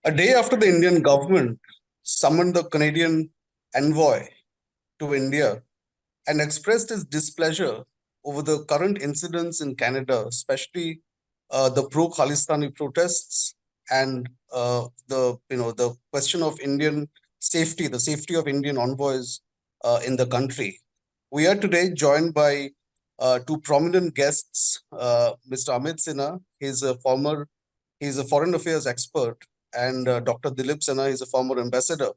A day after the Indian government summoned the Canadian envoy to India and expressed his displeasure over the current incidents in Canada, especially the pro-Khalistani protests and the question of Indian safety, the safety of Indian envoys in the country. We are today joined by two prominent guests, Mr. Amit Sinha. He's a foreign affairs expert, and Dr. Dilip Sinha is a former ambassador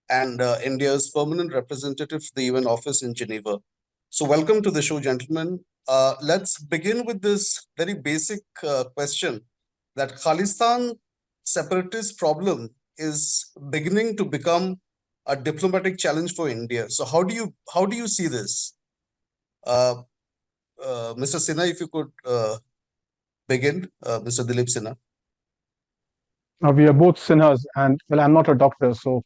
and India's permanent representative to the UN office in Geneva. So, welcome to the show, gentlemen. Let's begin with this very basic question that Khalistan separatist problem is beginning to become a diplomatic challenge for India. So, how do you see this, uh, Mr. Sinha? If you could begin, Mr. Dilip Sinha. We are both Sinhas, and well, I'm not a doctor, so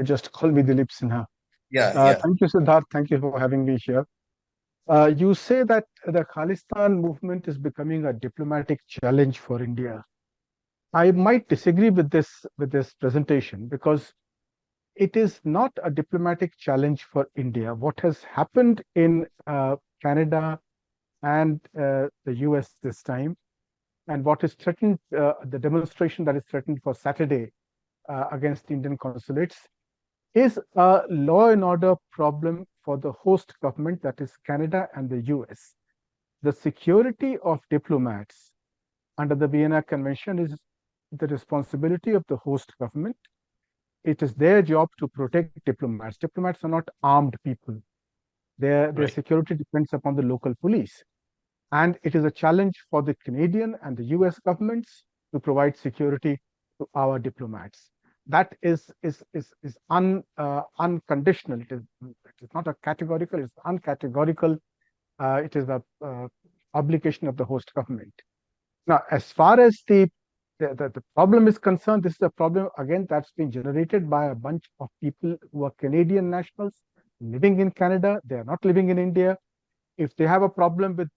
just call me Dilip Sinha. Yeah, yeah, Thank you, Siddharth. Thank you for having me here. You say that the Khalistan movement is becoming a diplomatic challenge for India. I might disagree with this presentation because it is not a diplomatic challenge for India. What has happened in Canada and the US this time, and what is threatened, the demonstration that is threatened for Saturday against Indian consulates, is a law and order problem for the host government, that is Canada and the US. The security of diplomats under the Vienna Convention is the responsibility of the host government. It is their job to protect diplomats. Diplomats are not armed people. Their right. security depends upon the local police. And it is a challenge for the Canadian and the US governments to provide security to our diplomats. That is unconditional. It is not a categorical, it's uncategorical. It is the obligation of the host government. Now, as far as the problem is concerned, this is a problem, again, that's been generated by a bunch of people who are Canadian nationals living in Canada. They are not living in India. If they have a problem with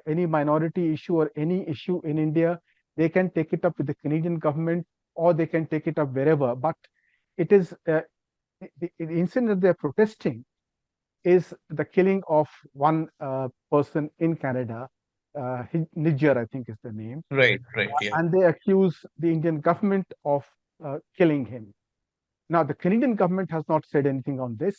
any minority issue or any issue in India, they can take it up with the Canadian government, or they can take it up wherever. But it is the incident that they're protesting is the killing of one person in Canada. Niger, I think is the name. Right, right, yeah. And they accuse the Indian government of killing him. Now, the Canadian government has not said anything on this.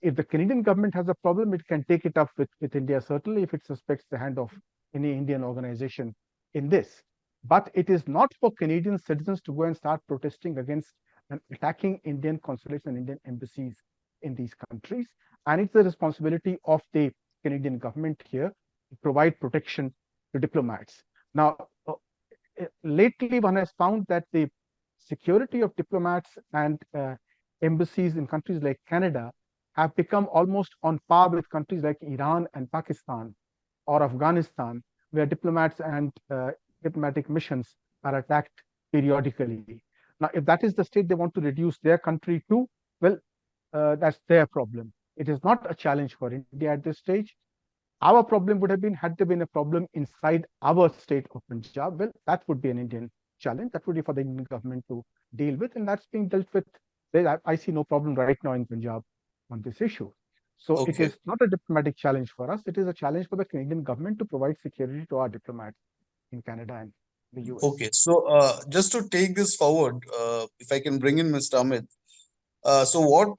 If the Canadian government has a problem, it can take it up with India, certainly, if it suspects the hand of any Indian organization in this. But it is not for Canadian citizens to go and start protesting against and attacking Indian consulates and Indian embassies in these countries. And it's the responsibility of the Canadian government here to provide protection to diplomats. Now, lately, one has found that the security of diplomats and embassies in countries like Canada have become almost on par with countries like Iran and Pakistan or Afghanistan, where diplomats and diplomatic missions are attacked periodically. Now, if that is the state they want to reduce their country to, well, that's their problem. It is not a challenge for India at this stage. Our problem would have been, had there been a problem inside our state of Punjab, well, that would be an Indian challenge. That would be for the Indian government to deal with, and that's being dealt with. I see no problem right now in Punjab on this issue. So it Okay. is not a diplomatic challenge for us. It is a challenge for the Canadian government to provide security to our diplomats in Canada and the US. Okay, so just to take this forward, if I can bring in Mr. Amit, so what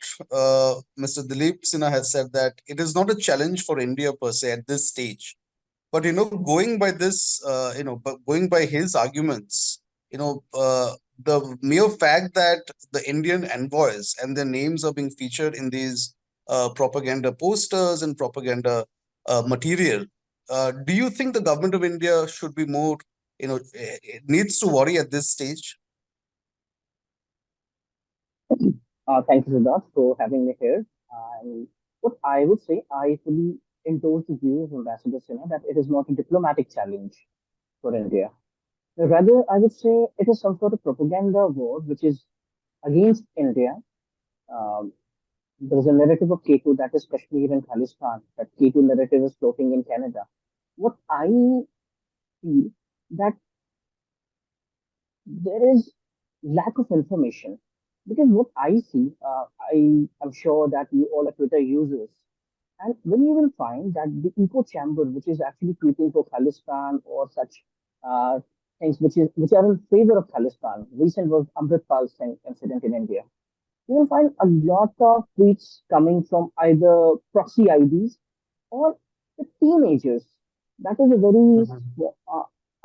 Mr. Dilip Sinha has said that it is not a challenge for India per se at this stage, but going by this, going by his arguments, the mere fact that the Indian envoys and their names are being featured in these propaganda posters and propaganda material, do you think the government of India should be more, it needs to worry at this stage? Thank you, Siddharth, for having me here. And what I would say, I fully endorse the view of Ambassador Sinha that it is not a diplomatic challenge for India. Rather, I would say it is some sort of propaganda war which is against India. Um, there is a narrative of K2, that is Kashmir and Khalistan, that K2 narrative is floating in Canada. What I feel that there is lack of information. Because what I see, I am sure that you all are Twitter users, and when you will find that the echo chamber, which is actually tweeting for Khalistan or such uh, things which are in favor of Khalistan, recent was Amritpal Singh incident in India, you will find a lot of tweets coming from either proxy IDs or the teenagers. That is a very, Mhm.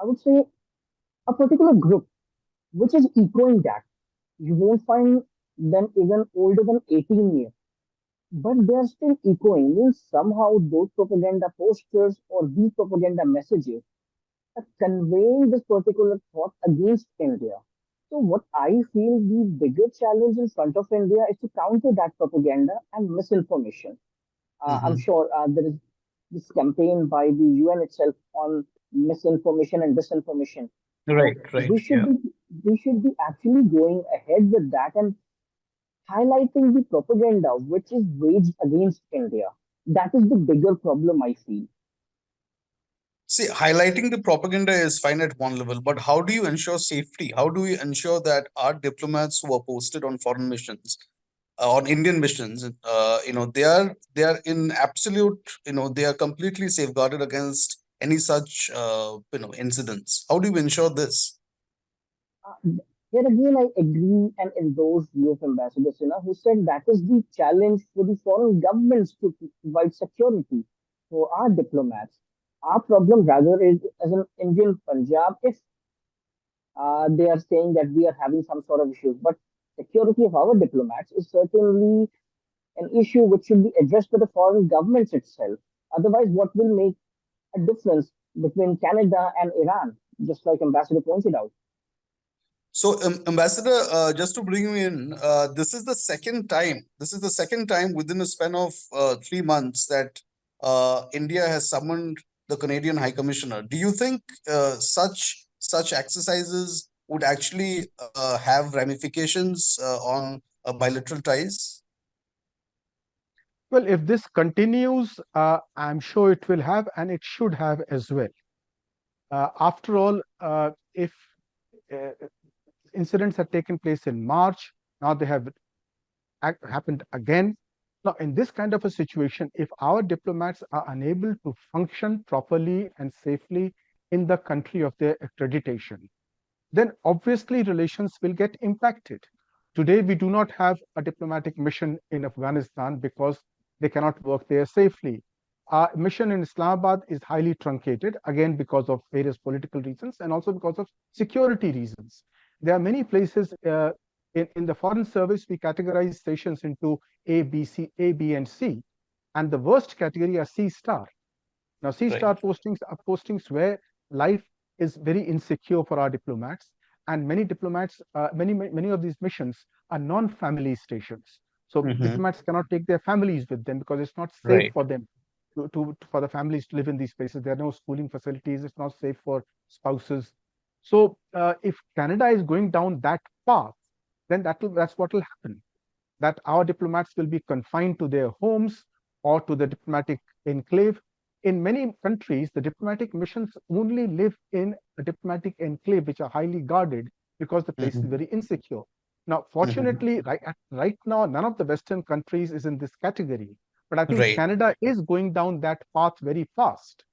I would say, a particular group which is echoing that. You won't find them even older than 18 years, but they are still echoing. Means somehow those propaganda posters or these propaganda messages are conveying this particular thought against India. So what I feel the bigger challenge in front of India is to counter that propaganda and misinformation. I'm Mhm. sure there is this campaign by the UN itself on misinformation and disinformation. So Right, right. Yeah. we should be actually going ahead with that and highlighting the propaganda which is waged against India. That is the bigger problem I feel. See, highlighting the propaganda is fine at one level, but how do you ensure safety? How do we ensure that our diplomats who are posted on foreign missions, on Indian missions, they are in absolute, they are completely safeguarded against any such, incidents. How do you ensure this? Here again, I agree and endorse view of Ambassador Sinha, who said that is the challenge for the foreign governments to provide security for our diplomats. Our problem rather is as an Indian Punjab, if they are saying that we are having some sort of issues, but security of our diplomats is certainly an issue which should be addressed by the foreign governments itself. Otherwise, what will make a difference between Canada and Iran, just like Ambassador pointed out? So, Ambassador, just to bring you in, this is the second time. This is the second time within a span of 3 months that India has summoned the Canadian High Commissioner. Do you think such exercises would actually have ramifications on bilateral ties? Well, if this continues, I'm sure it will have, and it should have as well. After all, if uh, incidents had taken place in March, now they have happened again. Now, in this kind of a situation, if our diplomats are unable to function properly and safely in the country of their accreditation, then obviously relations will get impacted. Today, we do not have a diplomatic mission in Afghanistan because they cannot work there safely. Our mission in Islamabad is highly truncated, again, because of various political reasons and also because of security reasons. There are many places in the Foreign Service, we categorize stations into A, B, C, A, B, and C. And the worst category are C star. Now, C Right. star postings are postings where life is very insecure for our diplomats, and many diplomats, many of these missions are non-family stations. So Mm-hmm. diplomats cannot take their families with them because it's not safe Right. for them for the families to live in these places. There are no schooling facilities. It's not safe for spouses. So if Canada is going down that path, then that's what will happen. That our diplomats will be confined to their homes or to the diplomatic enclave. In many countries, the diplomatic missions only live in a diplomatic enclave, which are highly guarded because the place is Mm-hmm. very insecure. Now, Mm-hmm. fortunately, right now, none of the Western countries is in this category. But I think Right. Canada is going down that path very fast.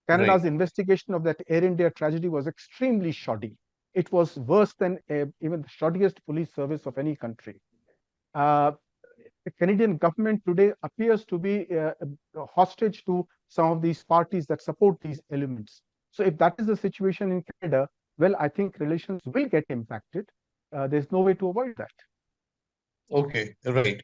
Right. Canada's investigation of that Air India tragedy was extremely shoddy. It was worse than even the shoddiest police service of any country. Uh, the Canadian government today appears to be hostage to some of these parties that support these elements. So, if that is the situation in Canada, well, I think relations will get impacted. There's no way to avoid that. Okay. Right.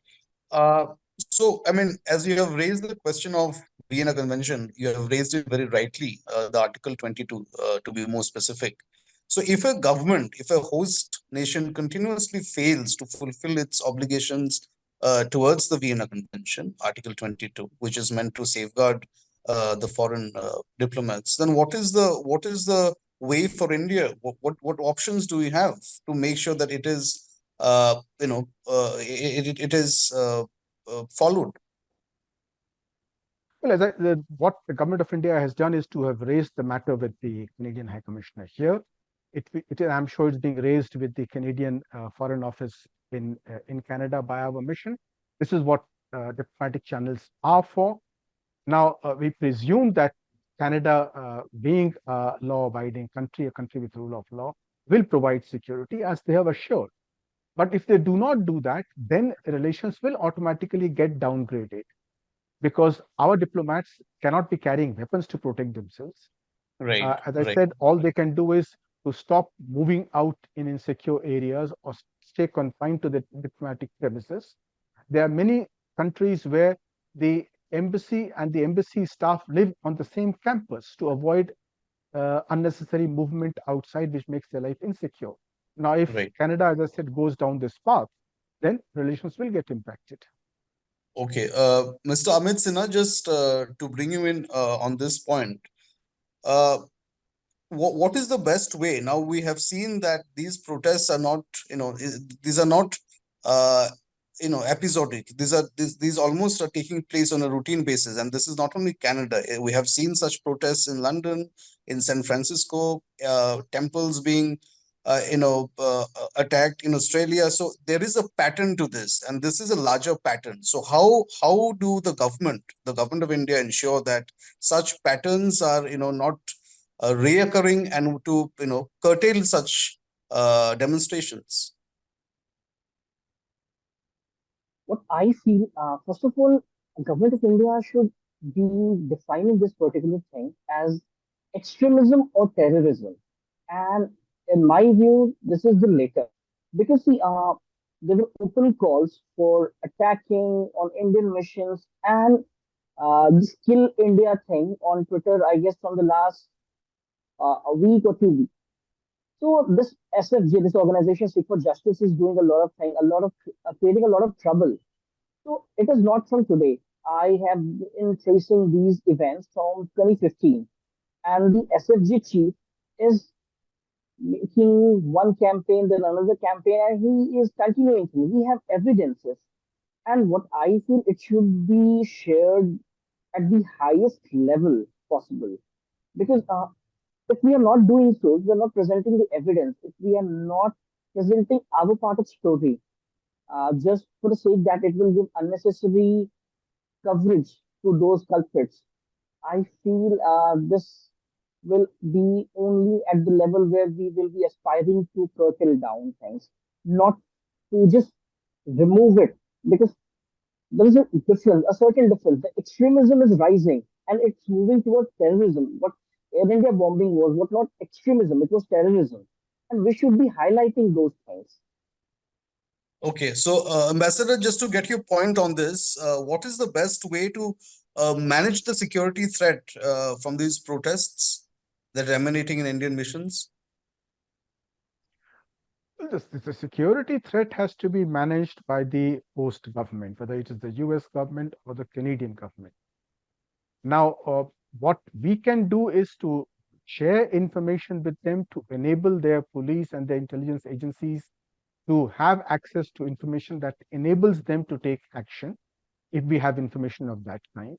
Uh, so, I mean, as you have raised the question of Vienna Convention, you have raised it very rightly, the Article 22, to be more specific. So, if a host nation continuously fails to fulfill its obligations towards the Vienna Convention, Article 22, which is meant to safeguard the foreign diplomats, then what is the way for India? What options do we have to make sure that it is it is followed. Well, what the government of India has done is to have raised the matter with the Canadian High Commissioner here. I'm sure it's being raised with the Canadian Foreign Office in Canada by our mission. This is what diplomatic channels are for. Now, we presume that Canada, being a law-abiding country, a country with rule of law, will provide security as they have assured. But if they do not do that, then relations will automatically get downgraded because our diplomats cannot be carrying weapons to protect themselves. Right, As I right, said, all they can do is to stop moving out in insecure areas or stay confined to the diplomatic premises. There are many countries where the embassy and the embassy staff live on the same campus to avoid unnecessary movement outside, which makes their life insecure. Now, if right. Canada, as I said, goes down this path, then relations will get impacted. Okay, Mr. Amit Sinha, just to bring you in on this point, uh, what is the best way? Now we have seen that these protests are not, these are not, uh, episodic. These almost are taking place on a routine basis, and this is not only Canada. We have seen such protests in London, in San Francisco, temples being, attacked in Australia. So there is a pattern to this, and this is a larger pattern. So how do the government of India, ensure that such patterns are, not reoccurring, and to curtail such demonstrations? What I feel, first of all, government of India should be defining this particular thing as extremism or terrorism. And in my view, this is the latter. Because see, there were open calls for attacking on Indian missions and this Kill India thing on Twitter, I guess, from the last a week or 2 weeks. So this SFJ, this organization Seek for Justice, is doing a lot of thing, a lot of creating a lot of trouble. So it is not from today. I have been tracing these events from 2015, and the SFG chief is making one campaign, then another campaign, and he is continuing to. We have evidences, and what I feel it should be shared at the highest level possible. Because if we are not doing so, if we are not presenting the evidence, if we are not presenting our part of story, just for the sake that it will give unnecessary coverage to those culprits. I feel this will be only at the level where we will be aspiring to curtail down things, not to just remove it, because there is a difference, a certain difference. The extremism is rising and it's moving towards terrorism. What Air India bombing was not extremism, it was terrorism. And we should be highlighting those things. Okay, so Ambassador, just to get your point on this, what is the best way to manage the security threat from these protests that are emanating in Indian missions? The security threat has to be managed by the host government, whether it is the US government or the Canadian government. Now, what we can do is to share information with them to enable their police and their intelligence agencies to have access to information that enables them to take action if we have information of that kind.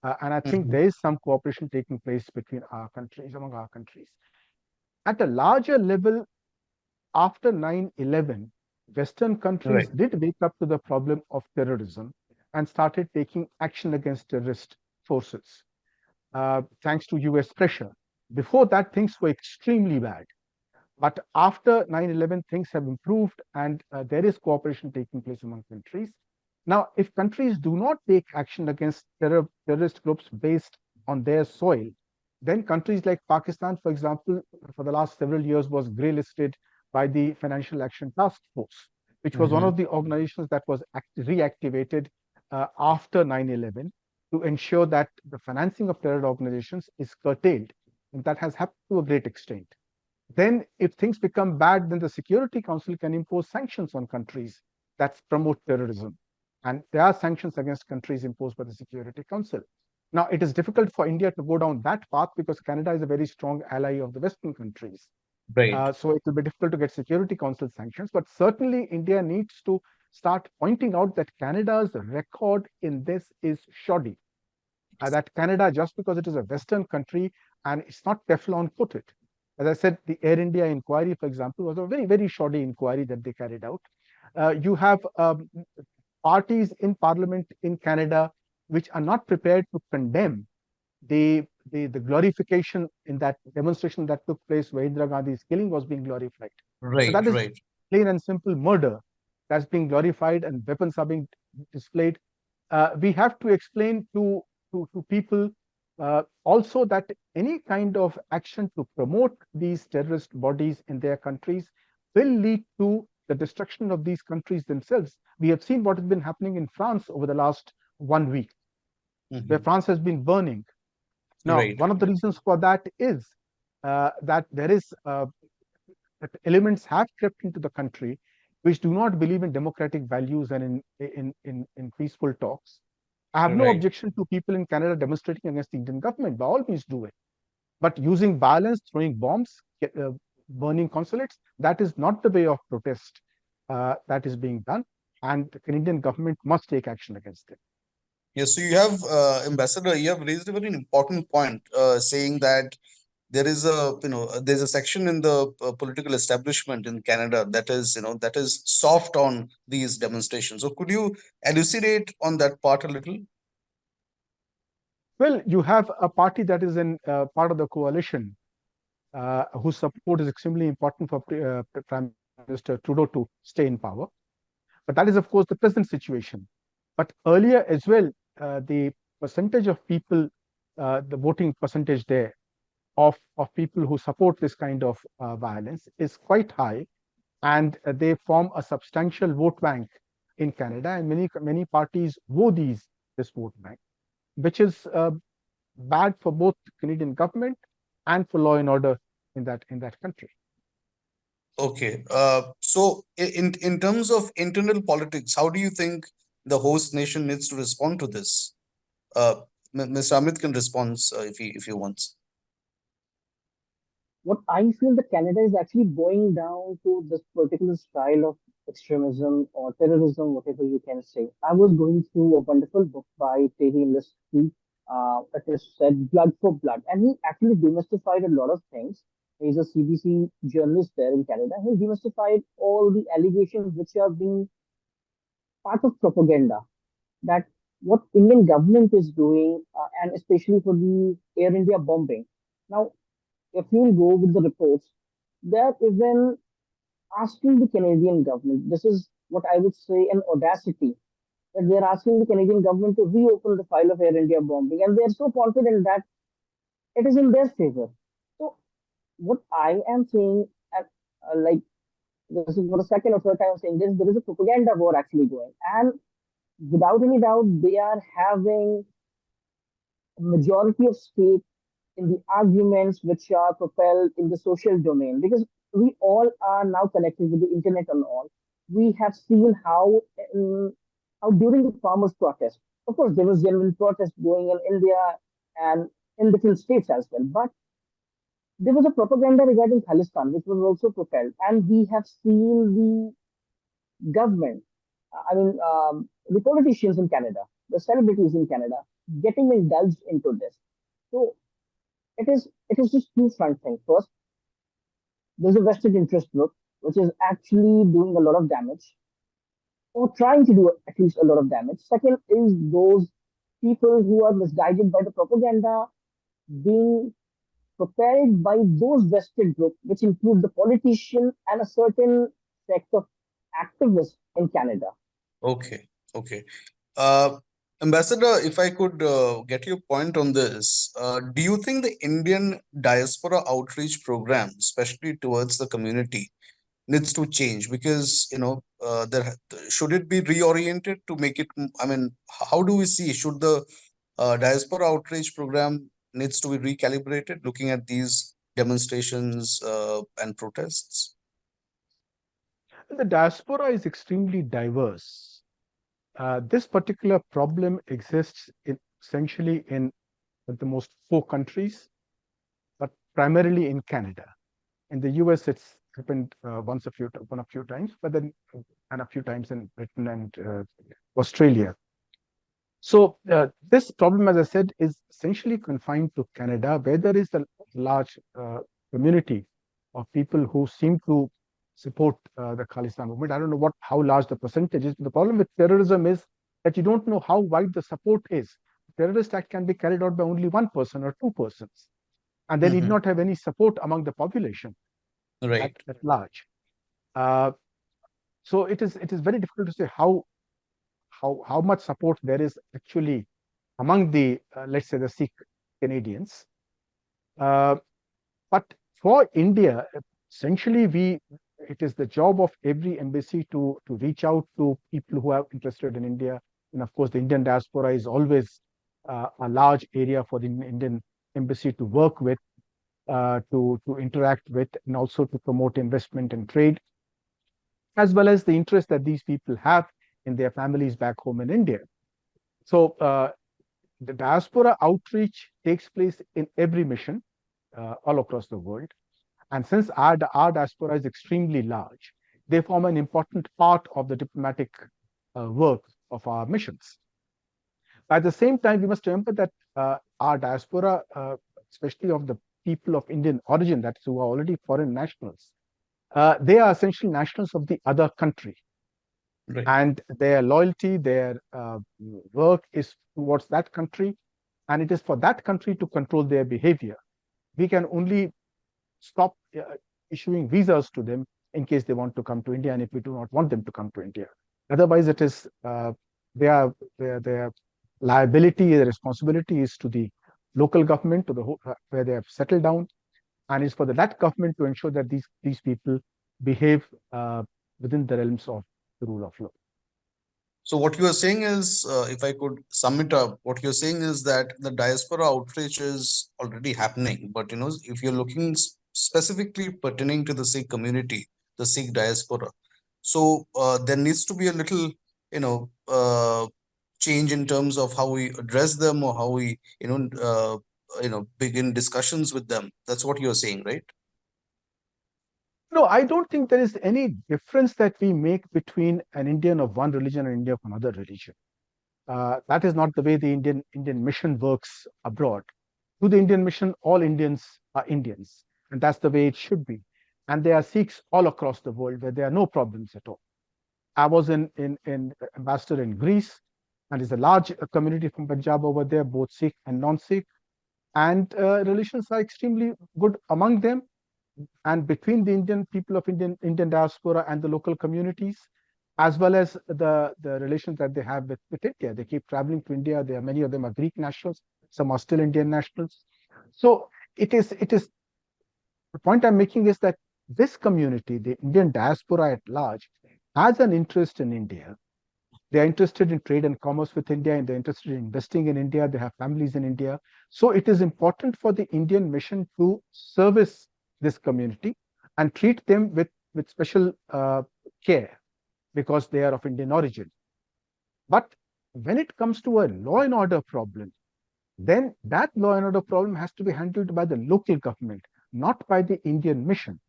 And I think Mhm. there is some cooperation taking place between our countries, among our countries. At a larger level, after 9/11, Western countries Right. did wake up to the problem of terrorism and started taking action against terrorist forces, thanks to US pressure. Before that, things were extremely bad. But after 9/11, things have improved and there is cooperation taking place among countries. Now, if countries do not take action against terrorist groups based on their soil, then countries like Pakistan, for example, for the last several years was grey listed by the Financial Action Task Force, which was one Mhm. of the organizations that was reactivated after 9/11 to ensure that the financing of terror organizations is curtailed. And that has happened to a great extent. Then, if things become bad, then the Security Council can impose sanctions on countries that promote terrorism. And there are sanctions against countries imposed by the Security Council. Now, it is difficult for India to go down that path because Canada is a very strong ally of the Western countries. Right. So it will be difficult to get Security Council sanctions. But certainly, India needs to start pointing out that Canada's record in this is shoddy. That Canada, just because it is a Western country and it's not Teflon coated, As I said, the Air India inquiry, for example, was a very, very shoddy inquiry that they carried out. You have parties in parliament in Canada which are not prepared to condemn the glorification in that demonstration that took place where Indira Gandhi's killing was being glorified. So Right, that is right, plain and simple murder that's being glorified and weapons are being displayed. We have to explain to people also that any kind of action to promote these terrorist bodies in their countries will lead to the destruction of these countries themselves. We have seen what has been happening in France over the last 1 week, where France has been burning. Now, right. one of the reasons for that is that there is that elements have crept into the country which do not believe in democratic values and in peaceful talks. I have no Right. objection to people in Canada demonstrating against the Indian government. By all means, do it. But using violence, throwing bombs, burning consulates, that is not the way of protest that is being done. And the Canadian government must take action against it. Yes, so you have, Ambassador, you have raised a very important point, saying that there is a, there's a section in the political establishment in Canada that is, that is soft on these demonstrations. So could you elucidate on that part a little? Well, you have a party that is in part of the coalition whose support is extremely important for Prime Minister Trudeau to stay in power. But that is, of course, the present situation. But earlier as well, the percentage of people, the voting percentage there of people who support this kind of violence is quite high, and they form a substantial vote bank in Canada, and many parties vote this vote bank, which is bad for both the Canadian government and for law and order in that country. Okay. So in terms of internal politics, how do you think the host nation needs to respond to this? Mr. Amit can respond if he wants. What I feel that Canada is actually going down to this particular style of extremism or terrorism, whatever you can say. I was going through a wonderful book by Terry Liskey. It is said Blood for Blood, and he actually demystified a lot of things. He's a CBC journalist there in Canada. He demystified all the allegations which are being part of propaganda, that what Indian government is doing, and especially for the Air India bombing. Now, if you will go with the reports, they're even asking the Canadian government, this is what I would say an audacity, that they're asking the Canadian government to reopen the file of Air India bombing, and they're so confident that it is in their favor. So, what I am saying, like, this is for the second or third time I'm saying this, there is a propaganda war actually going. And without any doubt, they are having a majority of stake in the arguments which are propelled in the social domain, because we all are now connected with the internet and all. We have seen how during the farmers' protest, of course, there was genuine protest going in India and in different states as well, but there was a propaganda regarding Khalistan, which was also propelled, and we have seen the government, the politicians in Canada, the celebrities in Canada, getting indulged into this. So it is just two front things. First, there's a vested interest group which is actually doing a lot of damage or trying to do at least a lot of damage. Second is those people who are misguided by the propaganda being propelled by those vested groups, which include the politician and a certain sect of activists in Canada. Okay. Okay. Uh, Ambassador, if I could get your point on this, do you think the Indian diaspora outreach program, especially towards the community, needs to change? Because, there should it be reoriented to make it, I mean, how do we see, should the diaspora outreach program needs to be recalibrated looking at these demonstrations and protests? The diaspora is extremely diverse. This particular problem exists essentially in the most four countries, but primarily in Canada. In the US, it's happened one a few times, but then and a few times in Britain and Australia. So this problem, as I said, is essentially confined to Canada, where there is a large community of people who seem to support the Khalistan movement. I don't know how large the percentage is. The problem with terrorism is that you don't know how wide the support is. Terrorist act can be carried out by only one person or two persons, and they need not have any support among the population Right. at large. So it is very difficult to say how much support there is actually among the let's say the Sikh Canadians. But for India, essentially it is the job of every embassy to reach out to people who are interested in India. And of course, the Indian diaspora is always a large area for the Indian embassy to work with, to interact with, and also to promote investment and trade, as well as the interest that these people have in their families back home in India. So the diaspora outreach takes place in every mission all across the world. And since our diaspora is extremely large, they form an important part of the diplomatic work of our missions. At the same time, we must remember that our diaspora, especially of the people of Indian origin, that is who are already foreign nationals, they are essentially nationals of the other country. Right. And their loyalty, their work is towards that country, and it is for that country to control their behavior. We can only stop issuing visas to them in case they want to come to India, and if we do not want them to come to India. Otherwise, it is their liability, their responsibility is to the local government, to the where they have settled down, and it's for that government to ensure that these people behave within the realms of the rule of law. So what you are saying is, if I could sum it up, what you're saying is that the diaspora outreach is already happening, but if you're looking specifically pertaining to the Sikh community, the Sikh diaspora, so there needs to be a little, change in terms of how we address them or how we, begin discussions with them. That's what you're saying, right? No, I don't think there is any difference that we make between an Indian of one religion and India of another religion. That is not the way the Indian mission works abroad. To the Indian mission, all Indians are Indians, and that's the way it should be. And there are Sikhs all across the world where there are no problems at all. I was in ambassador in Greece, and there's a large community from Punjab over there, both Sikh and non-Sikh, and relations are extremely good among them and between the Indian people of Indian diaspora and the local communities, as well as the relations that they have with India. They keep traveling to India. Many of them are Greek nationals. Some are still Indian nationals. So it is the point I'm making is that this community, the Indian diaspora at large, has an interest in India. They are interested in trade and commerce with India, and they're interested in investing in India. They have families in India. So it is important for the Indian mission to service this community and treat them with special care because they are of Indian origin. But when it comes to a law and order problem, then that law and order problem has to be handled by the local government, not by the Indian mission.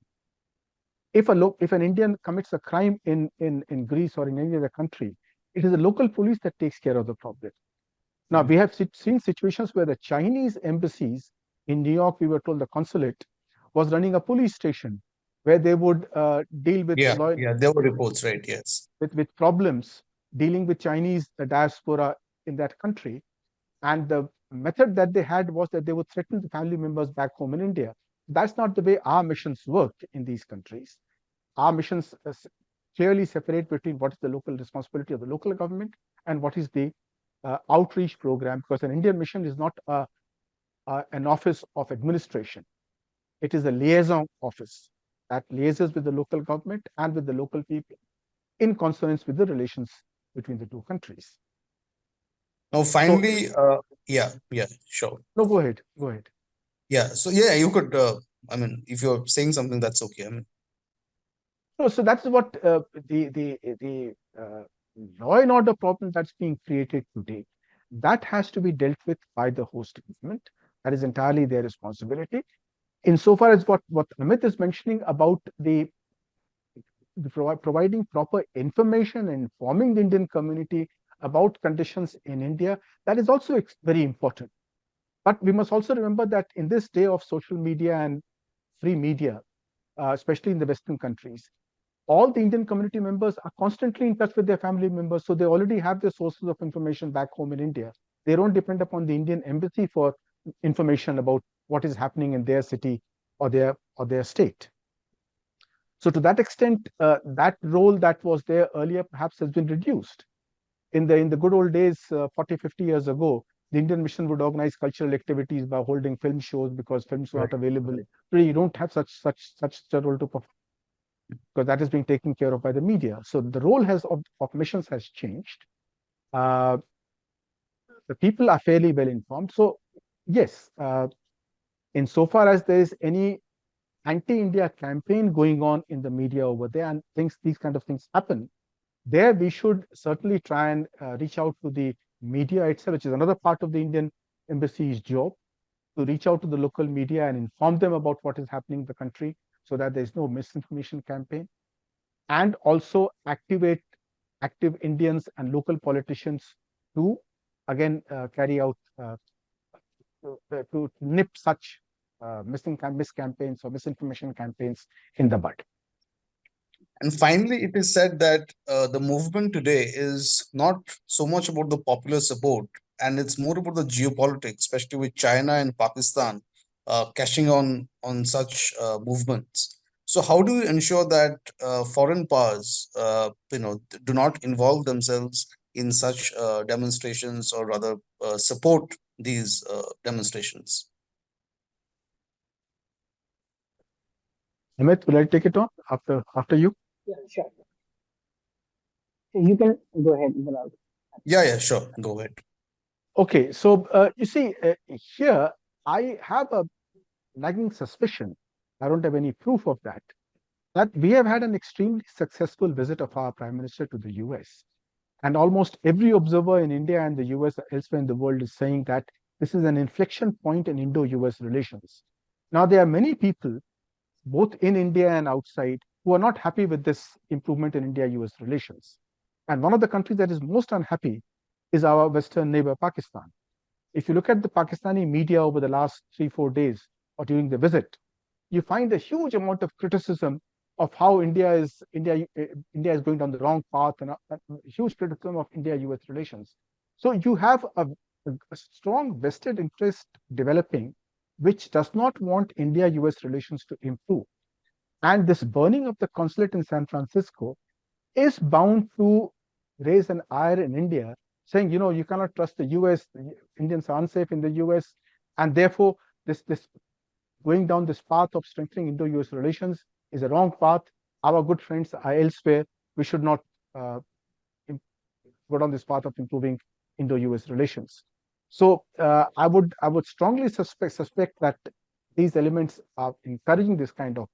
If an Indian commits a crime in Greece or in any other country, it is the local police that takes care of the problem. Now, we have seen situations where the Chinese embassies in New York, we were told the consulate was running a police station where they would deal with there were reports, right? Yes, with problems dealing with Chinese diaspora in that country, and the method that they had was that they would threaten the family members back home in India. That's not the way our missions work in these countries. Our missions clearly separate between what is the local responsibility of the local government and what is the outreach program, because an Indian mission is not an office of administration. It is a liaison office that liaises with the local government and with the local people in consonance with the relations between the two countries. Now, finally, sure. No, go ahead. Yeah, so you could, if you're saying something, that's okay. No, so that's what the law and order problem that's being created today, that has to be dealt with by the host government. That is entirely their responsibility. Insofar as what Amit is mentioning about providing proper information and informing the Indian community about conditions in India, that is also very important. But we must also remember that in this day of social media and free media, especially in the Western countries, all the Indian community members are constantly in touch with their family members. So they already have their sources of information back home in India. They don't depend upon the Indian embassy for information about what is happening in their city or their state. So to that extent, that role that was there earlier perhaps has been reduced. In the good old days, 40, 50 years ago, the Indian mission would organize cultural activities by holding film shows because films were not available. Today, you don't have such a role to perform because that is being taken care of by the media. So the role of missions has changed. The people are fairly well informed. So yes, insofar as there is any anti-India campaign going on in the media over there, and these kind of things happen, there we should certainly try and reach out to the media itself, which is another part of the Indian embassy's job, to reach out to the local media and inform them about what is happening in the country so that there is no misinformation campaign, and also active Indians and local politicians to again carry out to nip such miscampaigns or misinformation campaigns in the bud. And finally, it is said that the movement today is not so much about the popular support, and it's more about the geopolitics, especially with China and Pakistan cashing on such movements. So, how do you ensure that foreign powers, do not involve themselves in such demonstrations, or rather support these demonstrations? Amit, will I take it on after you? Yeah, sure. You can go ahead, Bilal. Yeah, sure. Go ahead. Okay, so you see, here I have a nagging suspicion. I don't have any proof of that. That we have had an extremely successful visit of our Prime Minister to the US. And almost every observer in India and the US or elsewhere in the world is saying that this is an inflection point in Indo-US relations. Now, there are many people, both in India and outside, who are not happy with this improvement in India-US relations. And one of the countries that is most unhappy is our Western neighbor, Pakistan. If you look at the Pakistani media over the last 3-4 days or during the visit, you find a huge amount of criticism of how India is going down the wrong path, and a huge criticism of India-US relations. So you have a strong vested interest developing, which does not want India-US relations to improve. And this burning of the consulate in San Francisco is bound to raise an ire in India, saying, you cannot trust the US, the Indians are unsafe in the US, and therefore this going down this path of strengthening Indo-US relations is a wrong path. Our good friends are elsewhere. We should not go down this path of improving Indo-US relations. So I would strongly suspect that these elements are encouraging this kind of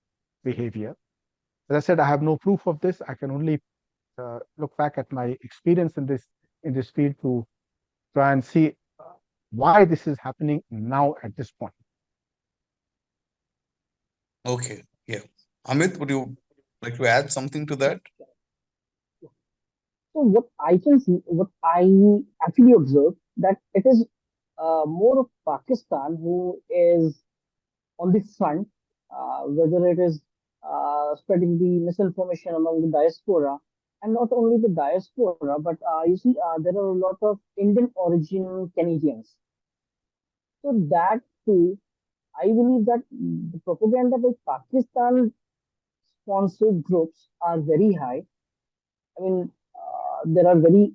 behavior. As I said, I have no proof of this. I can only look back at my experience in this field to try and see why this is happening now at this point. Okay, yeah. Amit, would you like to add something to that? So what I can see, what I actually observe, that it is more of Pakistan who is on the front, whether it is spreading the misinformation among the diaspora, and not only the diaspora, but you see, there are a lot of Indian origin Canadians. So that too, I believe that the propaganda by Pakistan sponsored groups are very high. I mean, there are very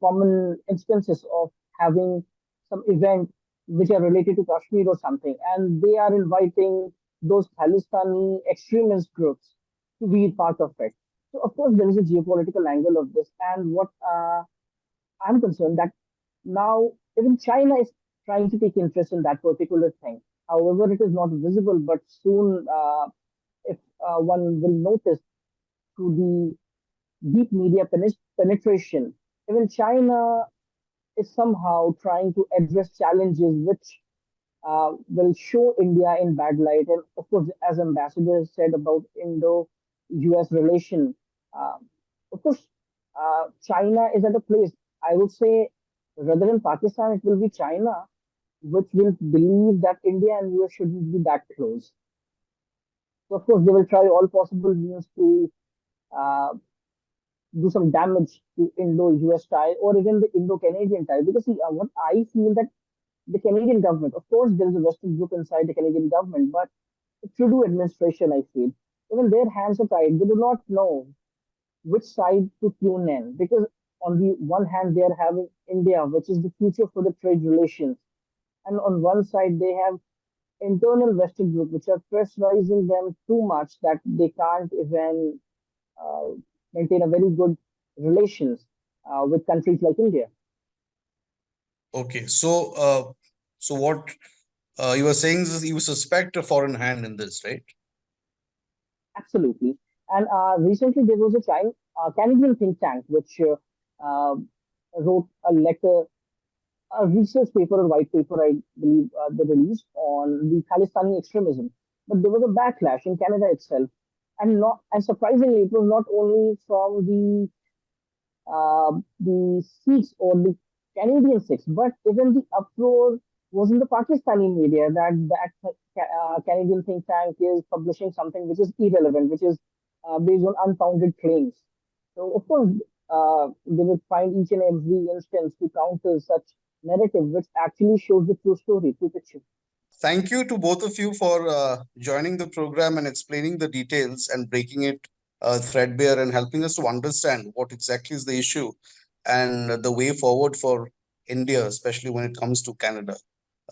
common instances of having some event which are related to Kashmir or something, and they are inviting those Khalistani extremist groups to be part of it. So, of course, there is a geopolitical angle of this, and what I'm concerned that now even China is trying to take interest in that particular thing. However, it is not visible, but soon, if one will notice through the deep media penetration, even China is somehow trying to address challenges which will show India in bad light. And of course, as Ambassador said about Indo-US relation, uh, of course, China is at a place. I would say, rather than Pakistan, it will be China which will believe that India and US shouldn't be that close. So of course, they will try all possible means to uh, do some damage to Indo-US tie or even the Indo-Canadian tie. Because see, what I feel that the Canadian government, of course, there is a Western group inside the Canadian government, but the Trudeau administration, I feel, even their hands are tied. They do not know which side to tune in because on the one hand they are having India, which is the future for the trade relations, and on one side they have internal Western group which are pressurizing them too much that they can't even uh, maintain a very good relations with countries like India. Okay, so what you were saying is you suspect a foreign hand in this, right? Absolutely. And recently there was a Canadian think tank which uh, wrote a letter, a research paper or white paper, I believe, they released on the Khalistani extremism. But there was a backlash in Canada itself, and surprisingly, it was not only from the Sikhs or the Canadian Sikhs, but even the uproar was in the Pakistani media that Canadian think tank is publishing something which is irrelevant, which is based on unfounded claims. So of course, they will find each and every instance to counter such narrative, which actually shows the true story, true picture. Thank you to both of you for joining the program and explaining the details and breaking it threadbare and helping us to understand what exactly is the issue and the way forward for India, especially when it comes to Canada.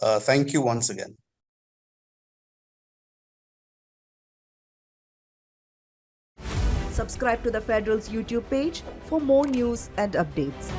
Thank you once again. Subscribe to the Federal's YouTube page for more news and updates.